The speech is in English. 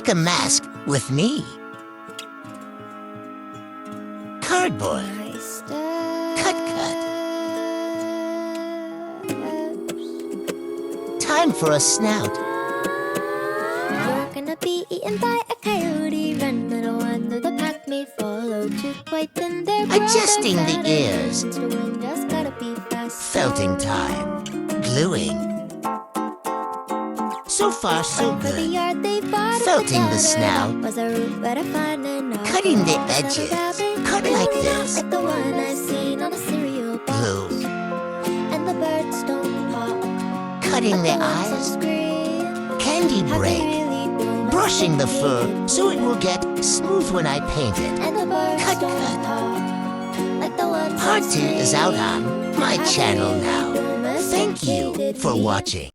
Make a mask with me. Cardboard. Cut, cut. Time for a snout. You're gonna be eaten by a coyote. Run, little one, though the pack may follow. To quieten their Adjusting the brother ears. battle. The wind just gotta be fast. Felting time. Gluing. So far, so For the good. yard they bought a Felting the potato. snout. Was a root better fun than all. Cutting the Was that a edges. rabbit? Cut like this. Like the one I seen on a cereal box. Glue. And the birds don't pop. Cutting But the ones that eyes. scream, Candy how they break. really do must Brushing the be fur hated. so it will get smooth when I paint it. And the birds Cut, don't cut. talk like the ones Part that 2 is out scream. on my channel now. Thank you for watching.